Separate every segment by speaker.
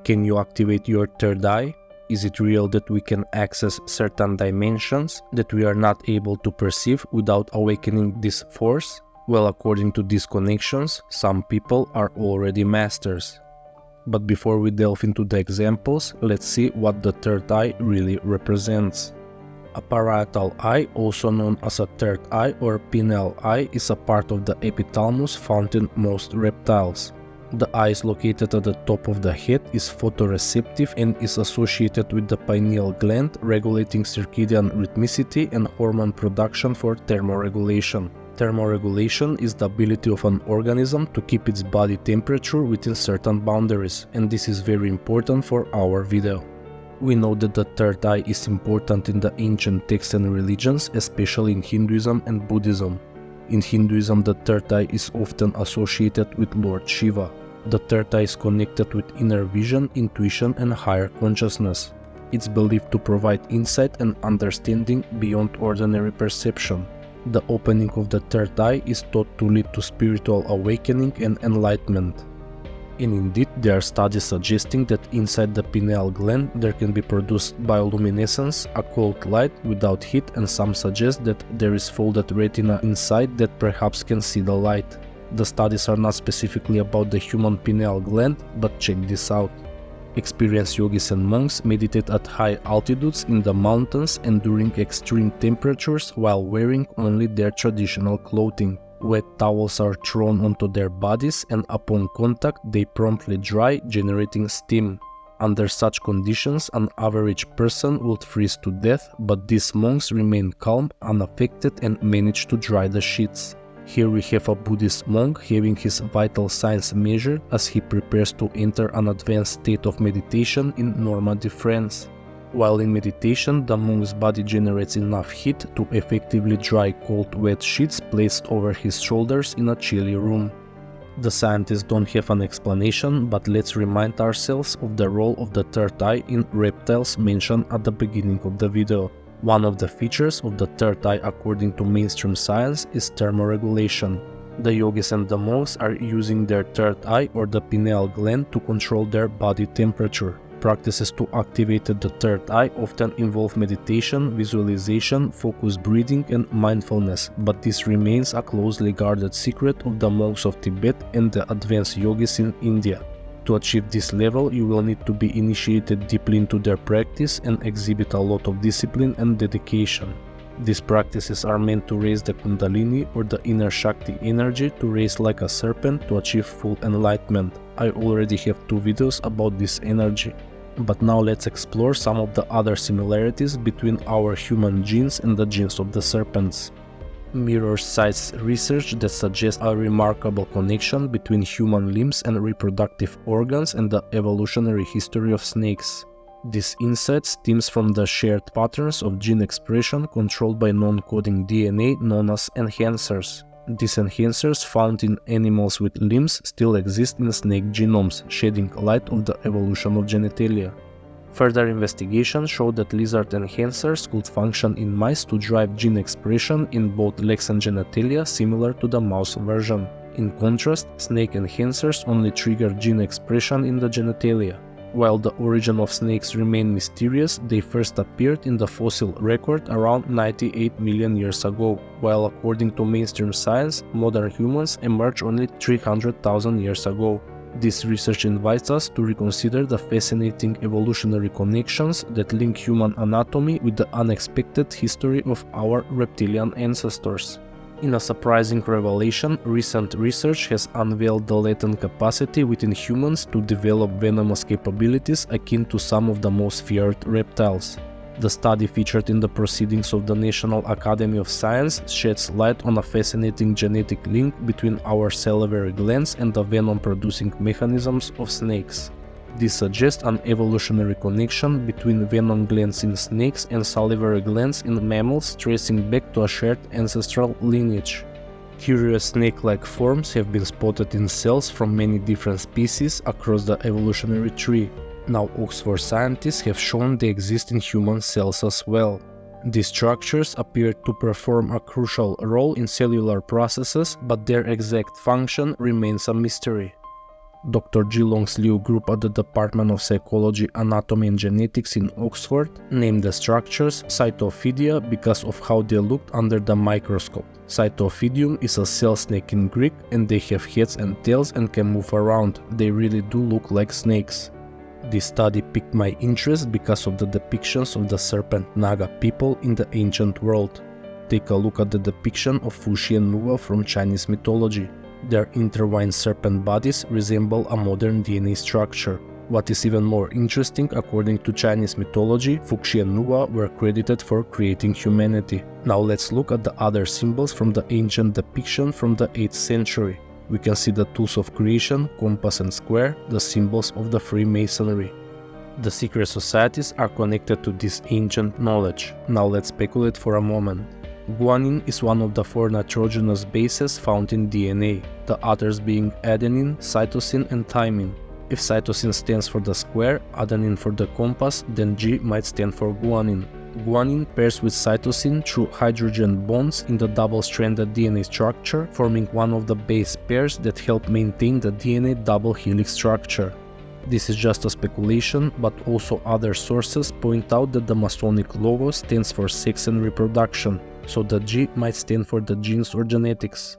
Speaker 1: Can you activate your third eye? Is it real that we can access certain dimensions that we are not able to perceive without awakening this force? Well, according to these connections, some people are already masters. But before we delve into the examples, let's see what the third eye really represents. A parietal eye, also known as a third eye or pineal eye, is a part of the epithalamus found in most reptiles. The eye is located at the top of the head, is photoreceptive, and is associated with the pineal gland, regulating circadian rhythmicity and hormone production for thermoregulation. Thermoregulation is the ability of an organism to keep its body temperature within certain boundaries, and this is very important for our video. We know that the third eye is important in the ancient texts and religions, especially in Hinduism and Buddhism. In Hinduism, the third eye is often associated with Lord Shiva. The third eye is connected with inner vision, intuition, and higher consciousness. It's believed to provide insight and understanding beyond ordinary perception. The opening of the third eye is thought to lead to spiritual awakening and enlightenment. And indeed, there are studies suggesting that inside the pineal gland there can be produced bioluminescence, a cold light without heat, and some suggest that there is folded retina inside that perhaps can see the light. The studies are not specifically about the human pineal gland, but check this out. Experienced yogis and monks meditate at high altitudes in the mountains and during extreme temperatures while wearing only their traditional clothing. Wet towels are thrown onto their bodies, and upon contact they promptly dry, generating steam. Under such conditions, an average person would freeze to death, but these monks remain calm, unaffected, and manage to dry the sheets. Here we have a Buddhist monk having his vital signs measured as he prepares to enter an advanced state of meditation in normative trance. While in meditation, the monk's body generates enough heat to effectively dry cold wet sheets placed over his shoulders in a chilly room. The scientists don't have an explanation, but let's remind ourselves of the role of the third eye in reptiles mentioned at the beginning of the video. One of the features of the third eye according to mainstream science is thermoregulation. The yogis and the monks are using their third eye or the pineal gland to control their body temperature. Practices to activate the third eye often involve meditation, visualization, focused breathing, and mindfulness, but this remains a closely guarded secret of the monks of Tibet and the advanced yogis in India. To achieve this level, you will need to be initiated deeply into their practice and exhibit a lot of discipline and dedication. These practices are meant to raise the Kundalini or the inner Shakti energy to raise like a serpent to achieve full enlightenment. I already have 2 videos about this energy. But now let's explore some of the other similarities between our human genes and the genes of the serpents. Mirror cites research that suggests a remarkable connection between human limbs and reproductive organs and the evolutionary history of snakes. This insight stems from the shared patterns of gene expression controlled by non-coding DNA known as enhancers. These enhancers found in animals with limbs still exist in snake genomes, shedding light on the evolution of genitalia. Further investigation showed that lizard enhancers could function in mice to drive gene expression in both legs and genitalia, similar to the mouse version. In contrast, snake enhancers only trigger gene expression in the genitalia. While the origin of snakes remain mysterious, they first appeared in the fossil record around 98 million years ago, while according to mainstream science, modern humans emerged only 300,000 years ago. This research invites us to reconsider the fascinating evolutionary connections that link human anatomy with the unexpected history of our reptilian ancestors. In a surprising revelation, recent research has unveiled the latent capacity within humans to develop venomous capabilities akin to some of the most feared reptiles. The study featured in the proceedings of the National Academy of Science sheds light on a fascinating genetic link between our salivary glands and the venom-producing mechanisms of snakes. This suggests an evolutionary connection between venom glands in snakes and salivary glands in mammals, tracing back to a shared ancestral lineage. Curious snake-like forms have been spotted in cells from many different species across the evolutionary tree. Now Oxford scientists have shown they exist in human cells as well. These structures appear to perform a crucial role in cellular processes, but their exact function remains a mystery. Dr. G. Longslew group at the Department of Psychology, Anatomy and Genetics in Oxford named the structures Cytophidia because of how they looked under the microscope. Cytophidium is a cell snake in Greek, and they have heads and tails and can move around. They really do look like snakes. This study piqued my interest because of the depictions of the serpent Naga people in the ancient world. Take a look at the depiction of Fuxi and Nuwa from Chinese mythology. Their intertwined serpent bodies resemble a modern DNA structure. What is even more interesting, according to Chinese mythology, Fuxi and Nuwa were credited for creating humanity. Now let's look at the other symbols from the ancient depiction from the 8th century. We can see the tools of creation, compass and square, the symbols of the Freemasonry. The secret societies are connected to this ancient knowledge. Now let's speculate for a moment. Guanine is one of the 4 nitrogenous bases found in DNA, the others being adenine, cytosine and thymine. If cytosine stands for the square, adenine for the compass, then G might stand for guanine. Guanine pairs with cytosine through hydrogen bonds in the double-stranded DNA structure, forming one of the base pairs that help maintain the DNA double helix structure. This is just a speculation, but also other sources point out that the Masonic logo stands for sex and reproduction, so the G might stand for the genes or genetics.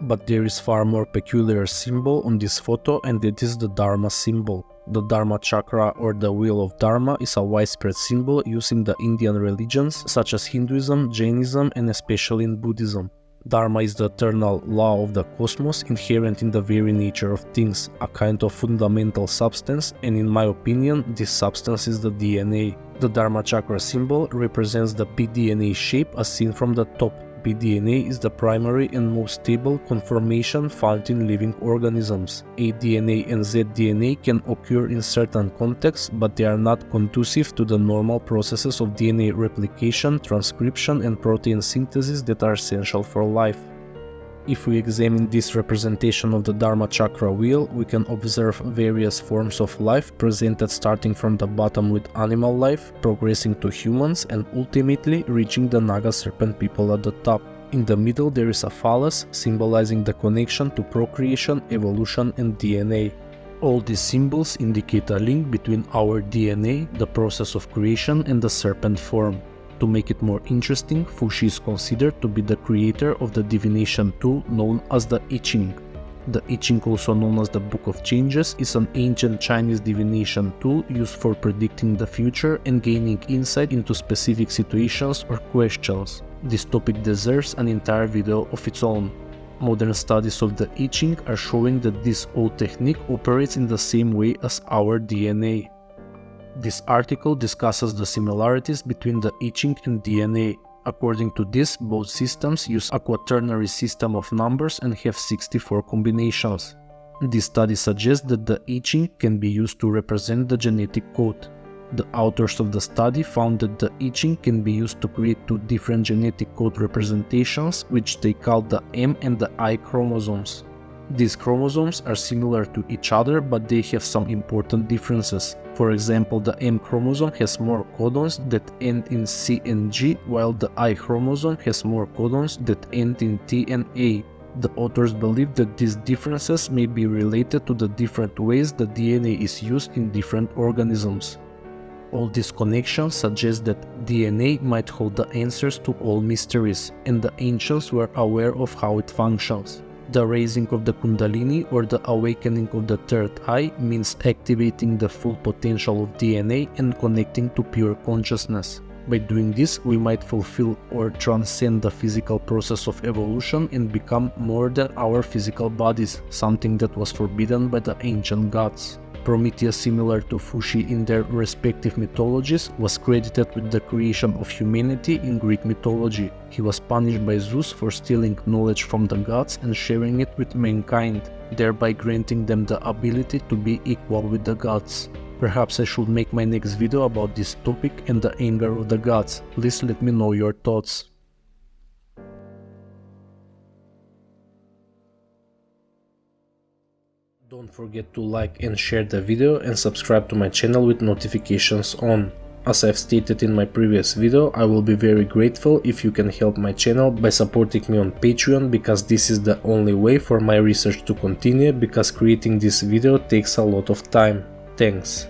Speaker 1: But there is far more peculiar symbol on this photo, and it is the Dharma symbol. The Dharma Chakra or the Wheel of Dharma is a widespread symbol used in the Indian religions such as Hinduism, Jainism and especially in Buddhism. Dharma is the eternal law of the cosmos inherent in the very nature of things, a kind of fundamental substance, and in my opinion, this substance is the DNA. The Dharma Chakra symbol represents the pDNA shape as seen from the top. pDNA is the primary and most stable conformation found in living organisms. aDNA and zDNA can occur in certain contexts, but they are not conducive to the normal processes of DNA replication, transcription, and protein synthesis that are essential for life. If we examine this representation of the Dharma Chakra wheel, we can observe various forms of life presented starting from the bottom with animal life, progressing to humans, and ultimately reaching the Naga serpent people at the top. In the middle there is a phallus, symbolizing the connection to procreation, evolution, and DNA. All these symbols indicate a link between our DNA, the process of creation, and the serpent form. To make it more interesting, Fuxi is considered to be the creator of the divination tool known as the I Ching. The I Ching, also known as the Book of Changes, is an ancient Chinese divination tool used for predicting the future and gaining insight into specific situations or questions. This topic deserves an entire video of its own. Modern studies of the I Ching are showing that this old technique operates in the same way as our DNA. This article discusses the similarities between the I Ching and DNA. According to this, both systems use a quaternary system of numbers and have 64 combinations. This study suggests that the I Ching can be used to represent the genetic code. The authors of the study found that the I Ching can be used to create 2 different genetic code representations, which they call the M and the I chromosomes. These chromosomes are similar to each other, but they have some important differences. For example, the M chromosome has more codons that end in C and G, while the I chromosome has more codons that end in T and A. The authors believe that these differences may be related to the different ways the DNA is used in different organisms. All these connections suggest that DNA might hold the answers to all mysteries, and the ancients were aware of how it functions. The raising of the Kundalini or the awakening of the third eye means activating the full potential of DNA and connecting to pure consciousness. By doing this, we might fulfill or transcend the physical process of evolution and become more than our physical bodies, something that was forbidden by the ancient gods. Prometheus, similar to Fuxi in their respective mythologies, was credited with the creation of humanity in Greek mythology. He was punished by Zeus for stealing knowledge from the gods and sharing it with mankind, thereby granting them the ability to be equal with the gods. Perhaps I should make my next video about this topic and the anger of the gods. Please let me know your thoughts. Don't forget to like and share the video and subscribe to my channel with notifications on. As I've stated in my previous video, I will be very grateful if you can help my channel by supporting me on Patreon, because this is the only way for my research to continue, because creating this video takes a lot of time. Thanks.